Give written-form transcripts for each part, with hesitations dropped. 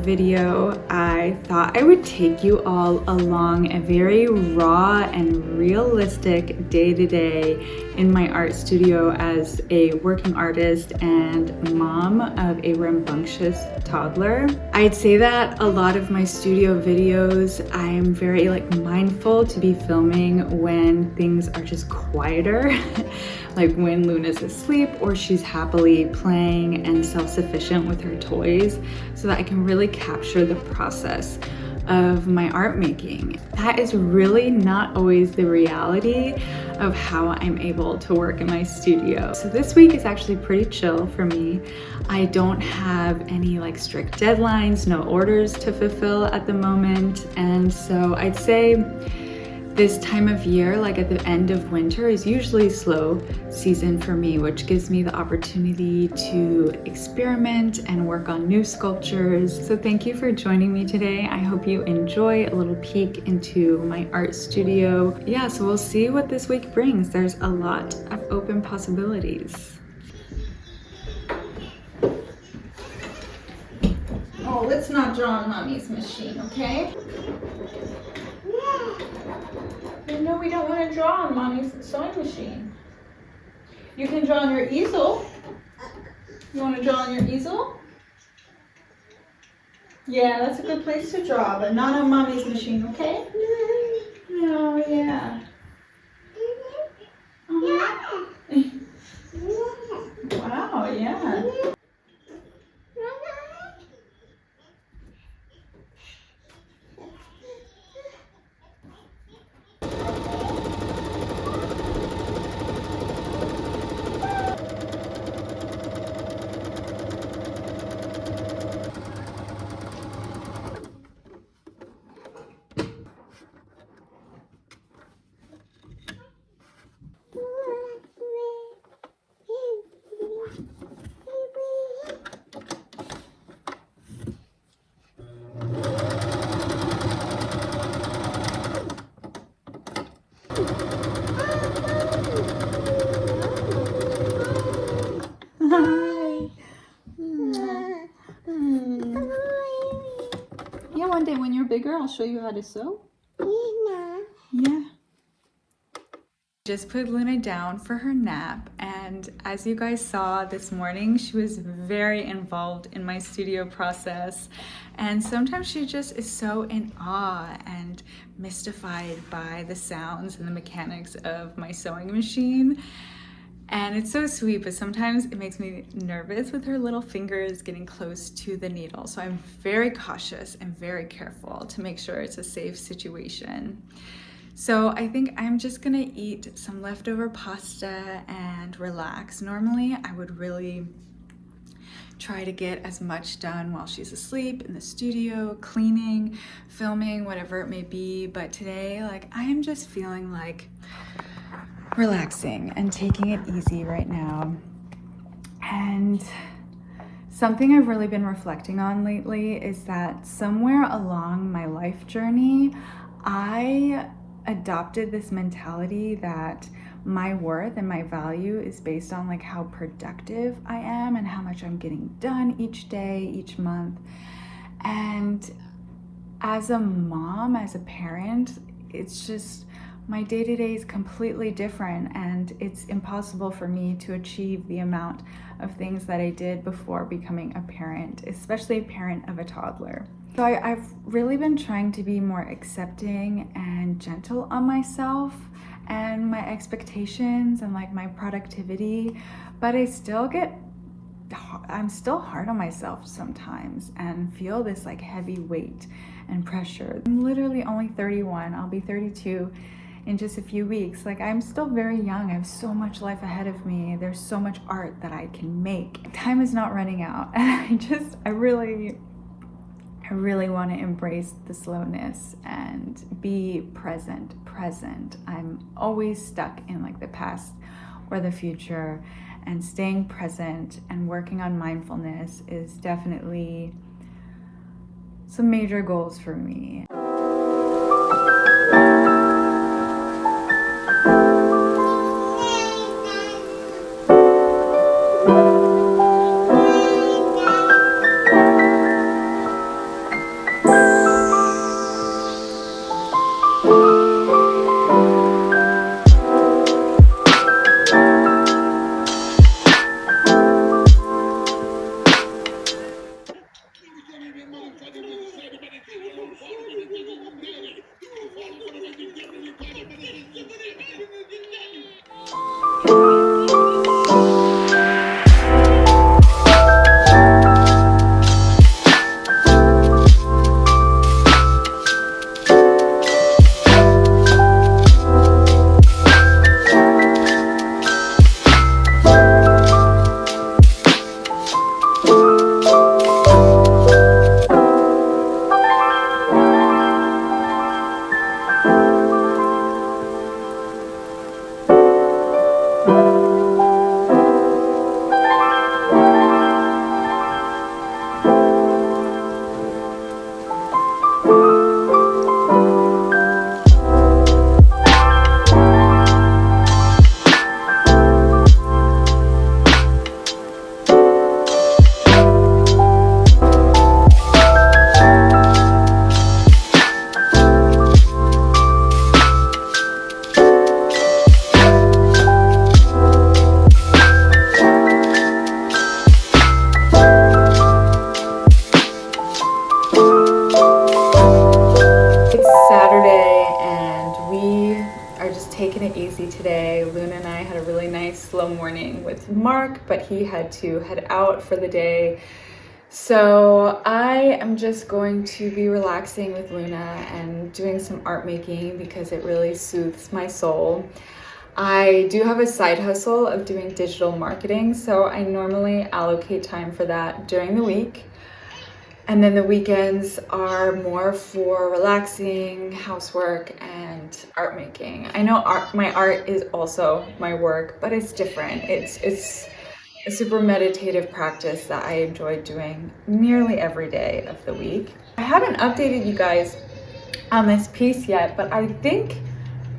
video, I thought I would take you all along a very raw and realistic day-to-day in my art studio as a working artist and mom of a rambunctious toddler. I'd say that a lot of my studio videos, I am very mindful to be filming when things are just quieter, like when Luna's asleep or she's happily playing and self-sufficient with her toys, so that I can really capture the process of my art making. That is really not always the reality of how I'm able to work in my studio. So this week is actually pretty chill for me. I don't have any strict deadlines, no orders to fulfill at the moment. And so I'd say this time of year, at the end of winter, is usually slow season for me, which gives me the opportunity to experiment and work on new sculptures. So thank you for joining me today. I hope you enjoy a little peek into my art studio. Yeah, so we'll see what this week brings. There's a lot of open possibilities. Oh, let's not draw on Mommy's machine, okay? No, we don't want to draw on Mommy's sewing machine. You can draw on your easel. You want to draw on your easel? Yeah, that's a good place to draw, but not on Mommy's machine, okay? No, yeah. Wow, yeah. Yeah, one day when you're bigger, I'll show you how to sew. Yeah. Just put Luna down for her nap, and as you guys saw this morning, she was very involved in my studio process, and sometimes she just is so in awe and mystified by the sounds and the mechanics of my sewing machine. And it's so sweet, but sometimes it makes me nervous with her little fingers getting close to the needle. So I'm very cautious and very careful to make sure it's a safe situation. So I think I'm just gonna eat some leftover pasta and relax. Normally, I would really try to get as much done while she's asleep in the studio, cleaning, filming, whatever it may be. But today, I am just feeling relaxing and taking it easy right now. And something I've really been reflecting on lately is that somewhere along my life journey, I adopted this mentality that my worth and my value is based on how productive I am and how much I'm getting done each day, each month. And as a mom, as a parent, it's just my day-to-day is completely different, and it's impossible for me to achieve the amount of things that I did before becoming a parent, especially a parent of a toddler. So I've really been trying to be more accepting and gentle on myself and my expectations and my productivity, but I'm still hard on myself sometimes and feel this heavy weight and pressure. I'm literally only 31, I'll be 32 in just a few weeks. I'm still very young. I have so much life ahead of me. There's so much art that I can make. Time is not running out. And I really want to embrace the slowness and be present. I'm always stuck in the past or the future, and staying present and working on mindfulness is definitely some major goals for me. Taking it easy today. Luna and I had a really nice slow morning with Mark, but he had to head out for the day. So I am just going to be relaxing with Luna and doing some art making because it really soothes my soul. I do have a side hustle of doing digital marketing, so I normally allocate time for that during the week. And then the weekends are more for relaxing, housework, and art making. I know my art is also my work, but it's different. It's a super meditative practice that I enjoy doing nearly every day of the week. I haven't updated you guys on this piece yet, but I think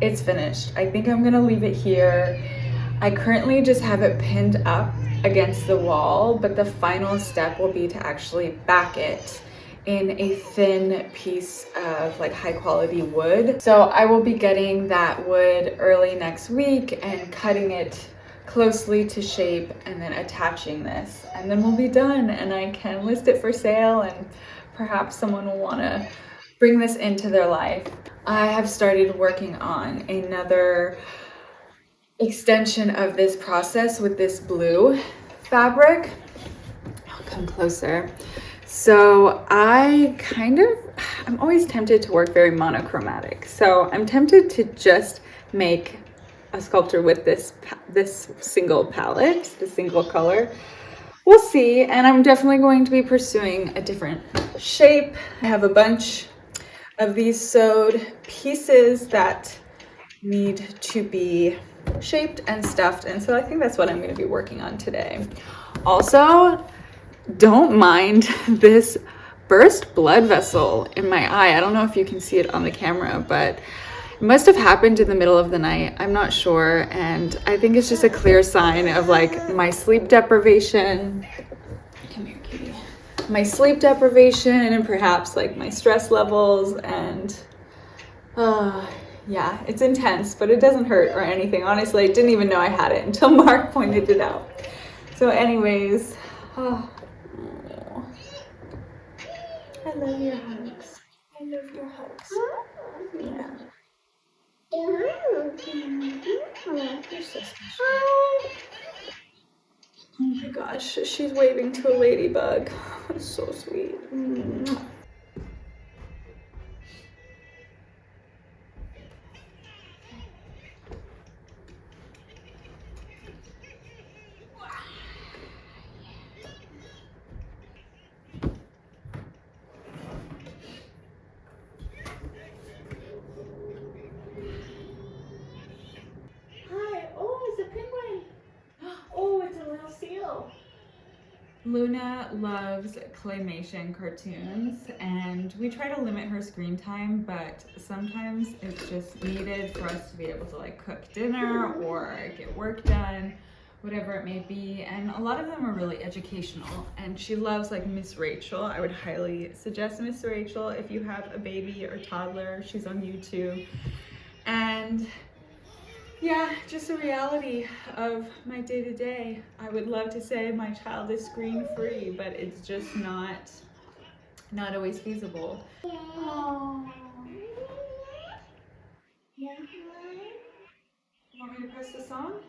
it's finished. I think I'm gonna leave it here. I currently just have it pinned up against the wall, but the final step will be to actually back it in a thin piece of like high quality wood. So I will be getting that wood early next week and cutting it closely to shape and then attaching this, and then we'll be done and I can list it for sale and perhaps someone will want to bring this into their life. I have started working on another extension of this process with this blue fabric. I'll come closer. So I'm always tempted to work very monochromatic. So I'm tempted to just make a sculpture with this single palette, the single color. We'll see, and I'm definitely going to be pursuing a different shape. I have a bunch of these sewed pieces that need to be shaped and stuffed, and so I think that's what I'm going to be working on today. Also, don't mind this burst blood vessel in my eye. I don't know if you can see it on the camera, but it must have happened in the middle of the night. I'm not sure, and I think it's just a clear sign of like my sleep deprivation. Come here, kitty. My sleep deprivation and perhaps like my stress levels, and yeah, it's intense, but it doesn't hurt or anything. Honestly, I didn't even know I had it until Mark pointed it out. So anyways, I love your hugs. I love your hugs. Yeah. You're so special. Oh my gosh, she's waving to a ladybug. It's so sweet. Luna loves claymation cartoons, and we try to limit her screen time, but sometimes it's just needed for us to be able to like cook dinner or get work done, whatever it may be. And a lot of them are really educational, and she loves like Miss Rachel. I would highly suggest Miss Rachel if you have a baby or toddler. She's on YouTube. And yeah, just a reality of my day-to-day. I would love to say my child is screen-free, but it's just not always feasible. Oh. Yeah. You want me to press the song?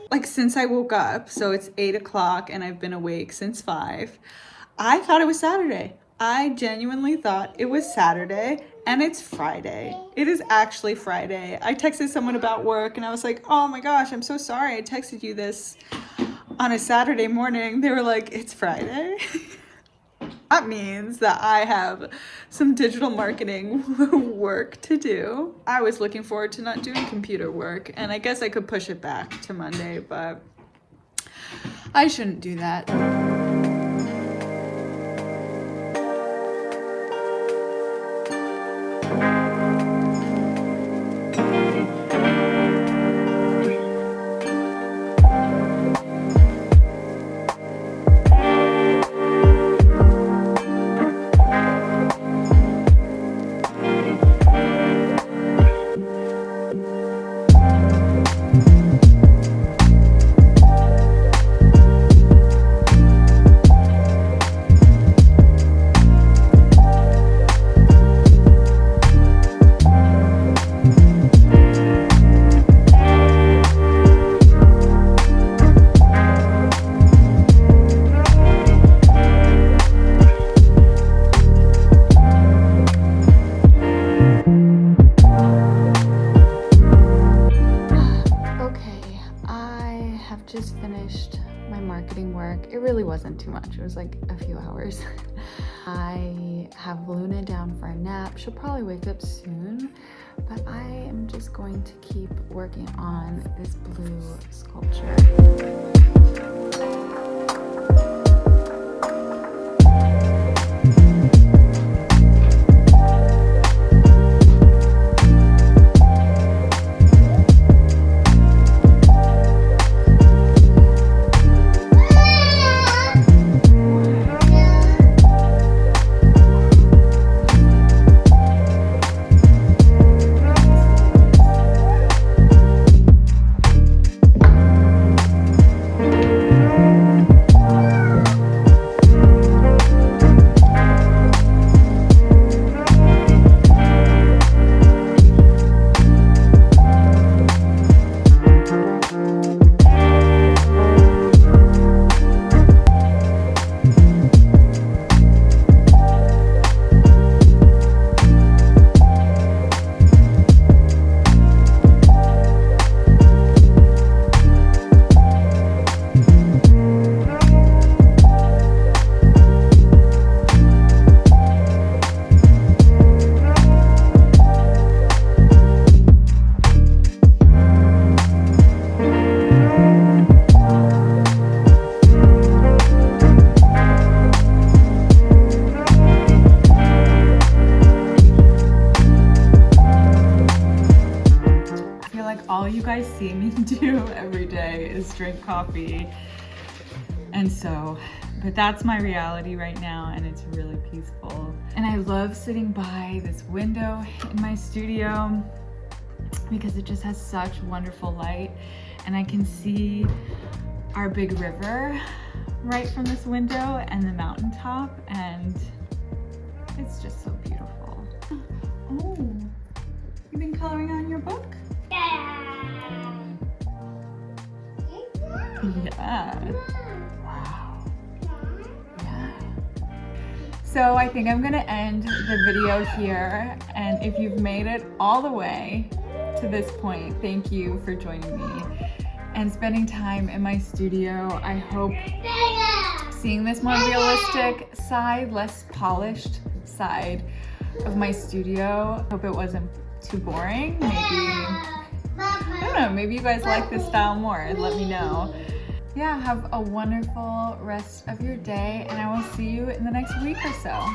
Like since I woke up, so it's 8 o'clock and I've been awake since 5, I thought it was Saturday. I genuinely thought it was Saturday and it's Friday. It is actually Friday. I texted someone about work and I was like, oh my gosh, I'm so sorry I texted you this on a Saturday morning. They were like, it's Friday. That means that I have some digital marketing work to do. I was looking forward to not doing computer work, and I guess I could push it back to Monday, but I shouldn't do that. Just finished my marketing work. It really wasn't too much. It was like a few hours. I have Luna down for a nap. She'll probably wake up soon, but I am just going to keep working on this blue sculpture. All you guys see me do every day is drink coffee, and so, but that's my reality right now, and it's really peaceful. And I love sitting by this window in my studio because it just has such wonderful light, and I can see our big river right from this window and the mountaintop, and it's just so beautiful. Oh, you've been coloring on your book? Yeah. Wow. Yeah. So I think I'm gonna end the video here, and if you've made it all the way to this point, thank you for joining me and spending time in my studio. I hope seeing this more realistic side, less polished side of my studio, I hope it wasn't too boring. Maybe, I don't know, maybe you guys like this style more. Let me know. Yeah, have a wonderful rest of your day, and I will see you in the next week or so.